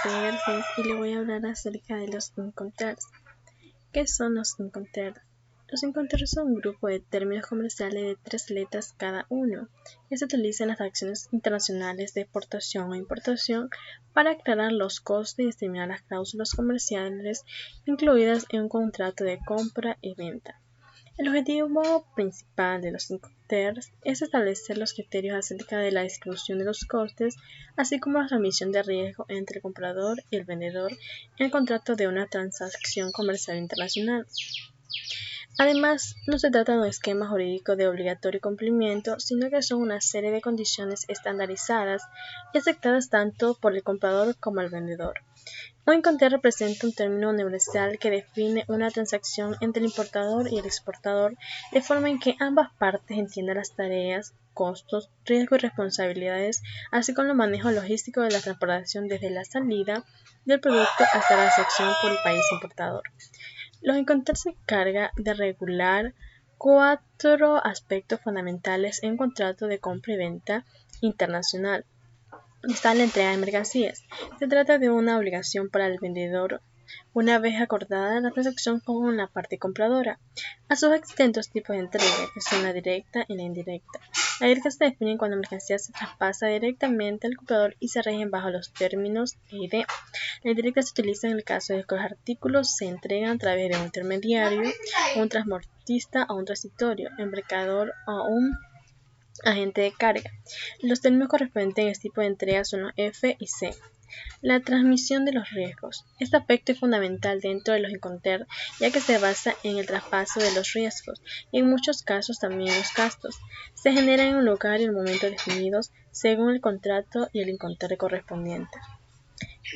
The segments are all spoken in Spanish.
soy Garcés y le voy a hablar acerca de los Incoterms. ¿Qué son los Incoterms? Los Incoterms son un grupo de términos comerciales de 3 letras cada uno, que se utilizan en las transacciones internacionales de exportación o importación para aclarar los costes y determinar las cláusulas comerciales incluidas en un contrato de compra y venta. El objetivo principal de los Incoterms es establecer los criterios acerca de la distribución de los costes, así como la transmisión de riesgo entre el comprador y el vendedor en el contrato de una transacción comercial internacional. Además, no se trata de un esquema jurídico de obligatorio cumplimiento, sino que son una serie de condiciones estandarizadas y aceptadas tanto por el comprador como el vendedor. Un Incoterm representa un término universal que define una transacción entre el importador y el exportador de forma en que ambas partes entiendan las tareas, costos, riesgos y responsabilidades, así como el manejo logístico de la transportación desde la salida del producto hasta la recepción por el país importador. Los Incoterms se encargan de regular 4 aspectos fundamentales en un contrato de compra y venta internacional. Está la entrega de mercancías. Se trata de una obligación para el vendedor una vez acordada la transacción con la parte compradora. A su vez existen 2 tipos de entrega, que son la directa y la indirecta. La directa se define cuando la mercancía se traspasa directamente al comprador y se rigen bajo los términos EID. La indirecta se utiliza en el caso de que los artículos se entregan a través de un intermediario, un transportista o un transitorio, embarcador o un agente de carga. Los términos correspondientes en este tipo de entrega son los F y C. La transmisión de los riesgos. Este aspecto es fundamental dentro de los Incoterms, ya que se basa en el traspaso de los riesgos y en muchos casos también los gastos. Se generan en un lugar y en un momento definidos según el contrato y el Incoterm correspondiente.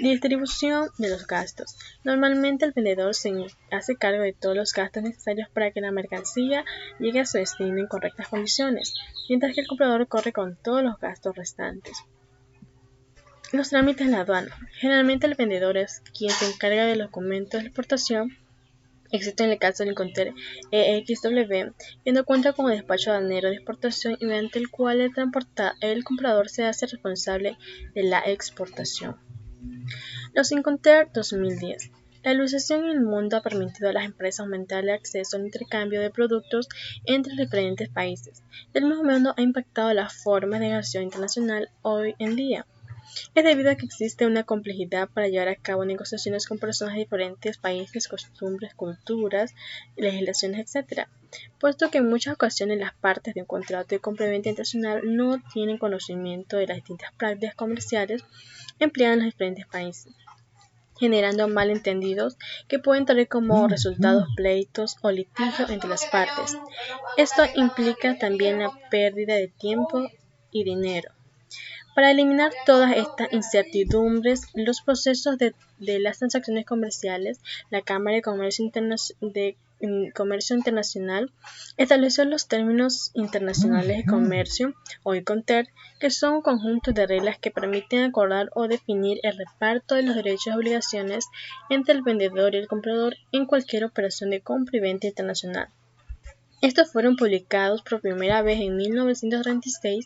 Distribución de los gastos. Normalmente el vendedor se hace cargo de todos los gastos necesarios para que la mercancía llegue a su destino en correctas condiciones, mientras que el comprador corre con todos los gastos restantes. Los trámites en la aduana. Generalmente el vendedor es quien se encarga de los documentos de exportación, excepto en el caso del Incoterm EXW, que no cuenta con el despacho aduanero de exportación y mediante el cual el comprador se hace responsable de la exportación. Los Incoterms 2010. La globalización en el mundo ha permitido a las empresas aumentar el acceso al intercambio de productos entre diferentes países. El mismo modo ha impactado las formas de negociación internacional hoy en día. Es debido a que existe una complejidad para llevar a cabo negociaciones con personas de diferentes países, costumbres, culturas, legislaciones, etc. Puesto que en muchas ocasiones las partes de un contrato de compra-venta internacional no tienen conocimiento de las distintas prácticas comerciales empleadas en los diferentes países, generando malentendidos que pueden traer como resultado pleitos o litigios entre las partes. Esto implica también la pérdida de tiempo y dinero. Para eliminar todas estas incertidumbres, los procesos de las transacciones comerciales, la Cámara de Comercio Internacional estableció los términos internacionales de comercio o Incoterms, que son un conjunto de reglas que permiten acordar o definir el reparto de los derechos y obligaciones entre el vendedor y el comprador en cualquier operación de compra y venta internacional. Estos fueron publicados por primera vez en 1936,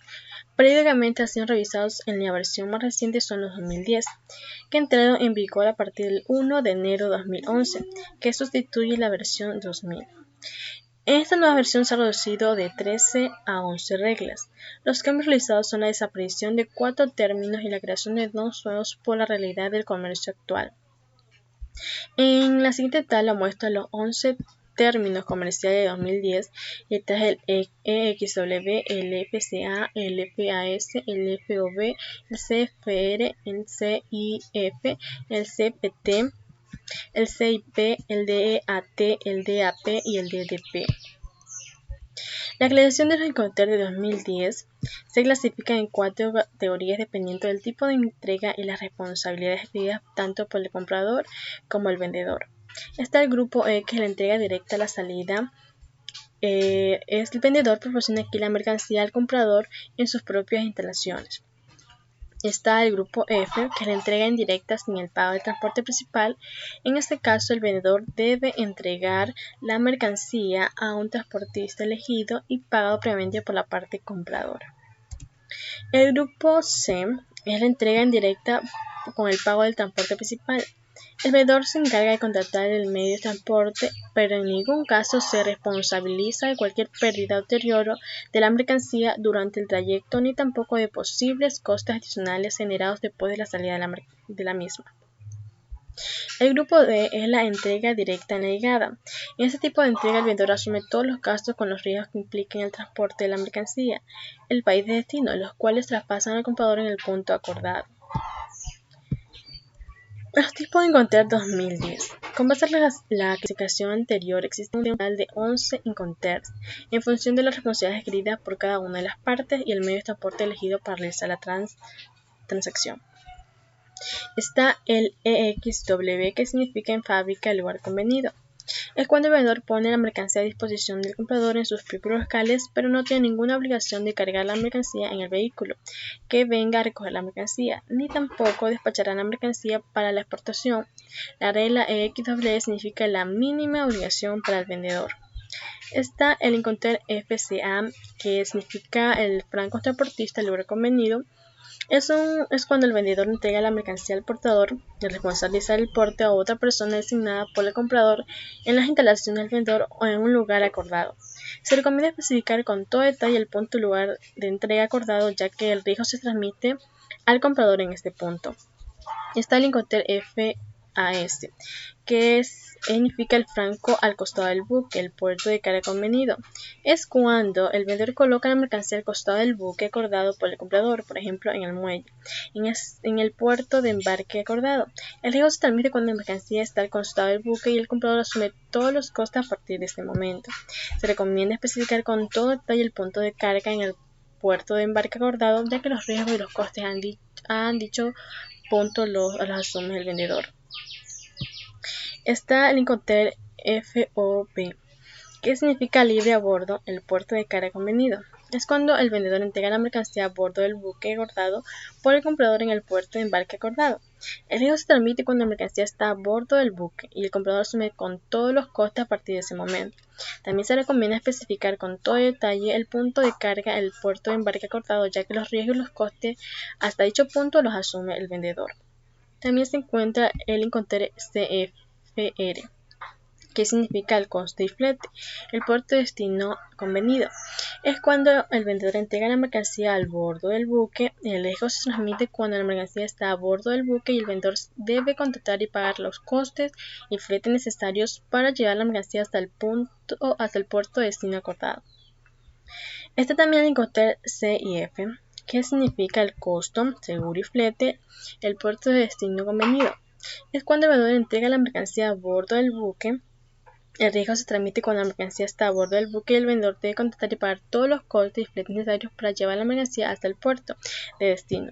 periódicamente han sido revisados en la versión más reciente son los 2010, que entraron en vigor a partir del 1 de enero de 2011, que sustituye la versión 2000. En esta nueva versión se ha reducido de 13 a 11 reglas. Los cambios realizados son la desaparición de 4 términos y la creación de 2 nuevos por la realidad del comercio actual. En la siguiente tabla muestra los 11 términos comerciales de 2010, y este es el EXW, el FCA, el FAS, el FOB, el CFR, el CIF, el CPT, el CIP, el DEAT, el DAP y el DDP. La clasificación de los Incoterms de 2010 se clasifica en 4 categorías dependiendo del tipo de entrega y las responsabilidades adquiridas tanto por el comprador como el vendedor. Está el grupo E, que es la entrega directa a la salida. El vendedor proporciona aquí la mercancía al comprador en sus propias instalaciones. Está el grupo F, que es la entrega indirecta sin el pago del transporte principal. En este caso, el vendedor debe entregar la mercancía a un transportista elegido y pagado previamente por la parte compradora. El grupo C es la entrega indirecta con el pago del transporte principal. El vendedor se encarga de contratar el medio de transporte, pero en ningún caso se responsabiliza de cualquier pérdida o deterioro de la mercancía durante el trayecto, ni tampoco de posibles costes adicionales generados después de la salida de la misma. El grupo D es la entrega directa en la llegada. En este tipo de entrega, el vendedor asume todos los gastos con los riesgos que impliquen el transporte de la mercancía, el país de destino, los cuales traspasan al comprador en el punto acordado. Los tipos de Incoterms 2010. Con base en la clasificación anterior, existe un total de 11 Incoterms, en función de las responsabilidades adquiridas por cada una de las partes y el medio de transporte elegido para realizar la transacción. Está el EXW, que significa en fábrica el lugar convenido. Es cuando el vendedor pone la mercancía a disposición del comprador en sus propios locales, pero no tiene ninguna obligación de cargar la mercancía en el vehículo que venga a recoger la mercancía, ni tampoco despachará la mercancía para la exportación. La regla EXW significa la mínima obligación para el vendedor. Está el Incoterm FCA, que significa el franco transportista al lugar convenido. Es cuando el vendedor entrega la mercancía al portador, el responsable de realizar el porte a otra persona designada por el comprador en las instalaciones del vendedor o en un lugar acordado. Se recomienda especificar con todo detalle el punto y lugar de entrega acordado, ya que el riesgo se transmite al comprador en este punto. Está el Incoterm FAS, que significa el franco al costado del buque, el puerto de carga convenido. Es cuando el vendedor coloca la mercancía al costado del buque acordado por el comprador, por ejemplo en el muelle, en el puerto de embarque acordado. El riesgo se transmite cuando la mercancía está al costado del buque y el comprador asume todos los costes a partir de este momento. Se recomienda especificar con todo detalle el punto de carga en el puerto de embarque acordado, ya que los riesgos y los costes han dicho punto los asume el vendedor. Está el Incoterm FOB, que significa libre a bordo, el puerto de carga convenido. Es cuando el vendedor entrega la mercancía a bordo del buque acordado por el comprador en el puerto de embarque acordado. El riesgo se transmite cuando la mercancía está a bordo del buque y el comprador asume con todos los costes a partir de ese momento. También se recomienda especificar con todo detalle el punto de carga, el puerto de embarque acordado, ya que los riesgos y los costes hasta dicho punto los asume el vendedor. También se encuentra el Incoterm CFR, que significa el coste y flete, el puerto de destino convenido. Es cuando el vendedor entrega la mercancía al bordo del buque. El riesgo se transmite cuando la mercancía está a bordo del buque y el vendedor debe contratar y pagar los costes y flete necesarios para llevar la mercancía hasta el puerto de destino acordado. Está también el Incoterm CIF, que significa el costo, seguro y flete, el puerto de destino convenido. Es cuando el vendedor entrega la mercancía a bordo del buque. El riesgo se transmite cuando la mercancía está a bordo del buque y el vendedor debe contratar y pagar todos los costes y fletes necesarios para llevar la mercancía hasta el puerto de destino.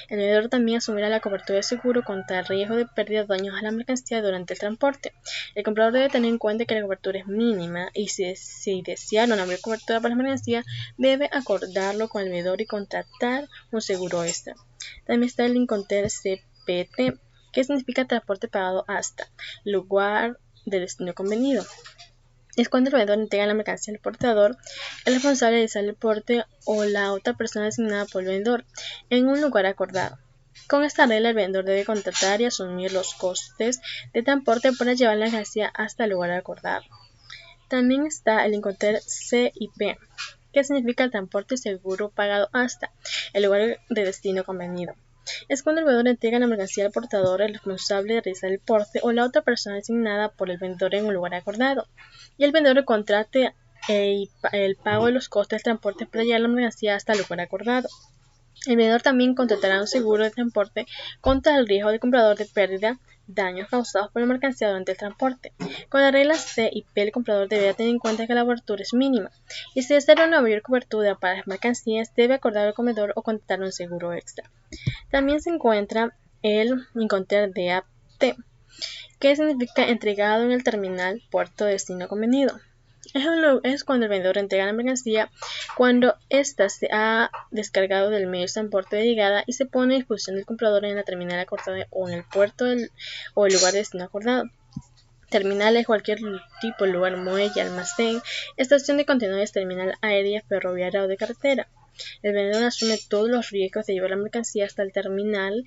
El vendedor también asumirá la cobertura de seguro contra el riesgo de pérdida o daños a la mercancía durante el transporte. El comprador debe tener en cuenta que la cobertura es mínima y si desea una mayor cobertura para la mercancía, debe acordarlo con el vendedor y contratar un seguro extra. También está el Incoterm CPT, que significa transporte pagado hasta lugar de destino convenido. Es cuando el vendedor entrega la mercancía al portador, el responsable de realizar el porte o la otra persona designada por el vendedor en un lugar acordado. Con esta regla, el vendedor debe contratar y asumir los costes de transporte para llevar la mercancía hasta el lugar acordado. También está el Incoterm CIP, que significa el transporte seguro pagado hasta el lugar de destino convenido. Es cuando el vendedor entrega la mercancía al portador, el responsable de realizar el porte o la otra persona designada por el vendedor en un lugar acordado, y el vendedor contrate el pago de los costes del transporte para llevar la mercancía hasta el lugar acordado. El vendedor también contratará un seguro de transporte contra el riesgo del comprador de pérdida, daños causados por la mercancía durante el transporte. Con las reglas C y P, el comprador deberá tener en cuenta que la cobertura es mínima, y si desea una mayor cobertura para las mercancías, debe acordar al vendedor o contratar un seguro extra. También se encuentra el Incoterm DAT, que significa entregado en el terminal puerto de destino convenido. Es cuando el vendedor entrega la mercancía cuando ésta se ha descargado del medio de transporte de llegada y se pone a disposición del comprador en la terminal acordada o en el puerto o el lugar de destino acordado. Terminal es cualquier tipo, lugar, muelle, almacén, estación de contenedores, terminal aérea, ferroviaria o de carretera. El vendedor asume todos los riesgos de llevar la mercancía hasta el terminal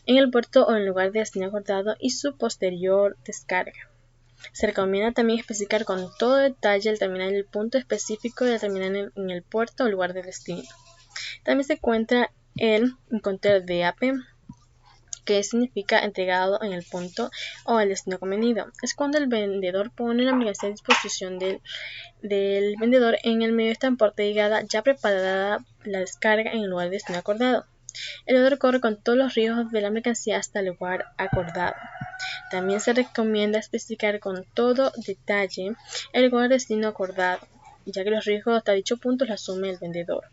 en el puerto o en el lugar de destino acordado y su posterior descarga. Se recomienda también especificar con todo detalle el terminal y el punto específico del terminal en el puerto o lugar de destino. También se encuentra el inconter DAP, que significa entregado en el punto o el destino convenido. Es cuando el vendedor pone la mercancía a disposición del vendedor en el medio de transporte de llegada ya preparada la descarga en el lugar de destino acordado. El vendedor corre con todos los riesgos de la mercancía hasta el lugar acordado. También se recomienda especificar con todo detalle el lugar de destino acordado, ya que los riesgos hasta dicho punto los asume el vendedor.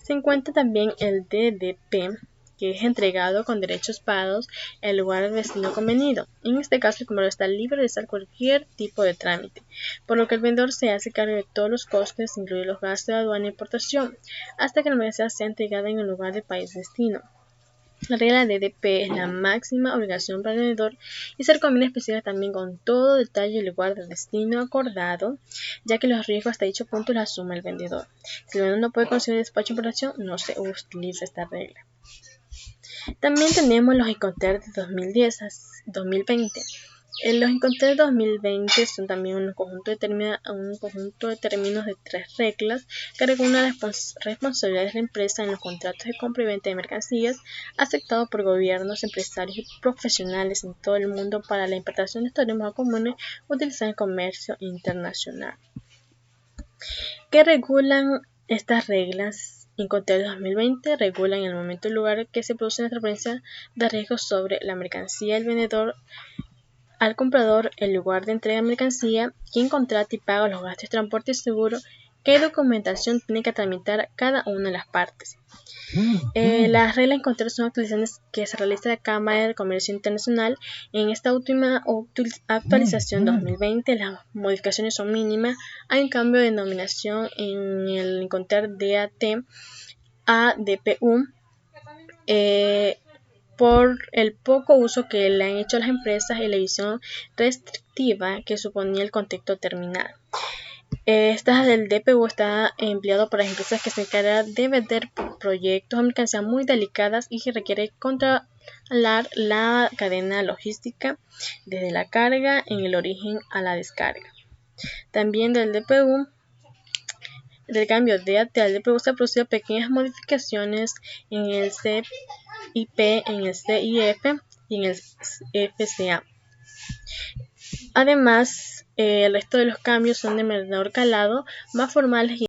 Se encuentra también el DDP, que es entregado con derechos pagados en el lugar de destino convenido. En este caso, el comprador está libre de realizar cualquier tipo de trámite, por lo que el vendedor se hace cargo de todos los costes, incluidos los gastos de aduana e importación, hasta que la mercancía sea entregada en el lugar de país destino. La regla de DDP es la máxima obligación para el vendedor y se recomienda especificar también con todo detalle el lugar de destino acordado, ya que los riesgos hasta dicho punto los asume el vendedor. Si el vendedor no puede conseguir despacho de importación, no se utiliza esta regla. También tenemos los Incoterms de 2010 a 2020. Los Incoterms de 2020 son también un conjunto de términos de 3 reglas que regulan las responsabilidades de la empresa en los contratos de compra y venta de mercancías aceptados por gobiernos, empresarios y profesionales en todo el mundo para la importación de estos normas comunes utilizados en el comercio internacional. ¿Qué regulan estas reglas? Incoterms 2020 regulan el momento y lugar que se produce la transferencia de riesgos sobre la mercancía, el vendedor al comprador, el lugar de entrega de mercancía, quién contrata y paga los gastos de transporte y seguro, qué documentación tiene que tramitar cada una de las partes. Las reglas Incoterms son actualizaciones que se realiza la Cámara de Comercio Internacional. En esta última actualización 2020 las modificaciones son mínimas. Hay un cambio de denominación en el Incoterms DAT a DPU por el poco uso que le han hecho las empresas y la visión restrictiva que suponía el contexto terminal. Esta del DPU está empleado para las empresas que se encargan de vender proyectos o mercancías muy delicadas y que requiere controlar la cadena logística desde la carga en el origen a la descarga. También del DPU, del cambio de DAT al DPU se han producido pequeñas modificaciones en el CIP, en el CIF y en el FCA. Además, el resto de los cambios son de menor calado, más formales y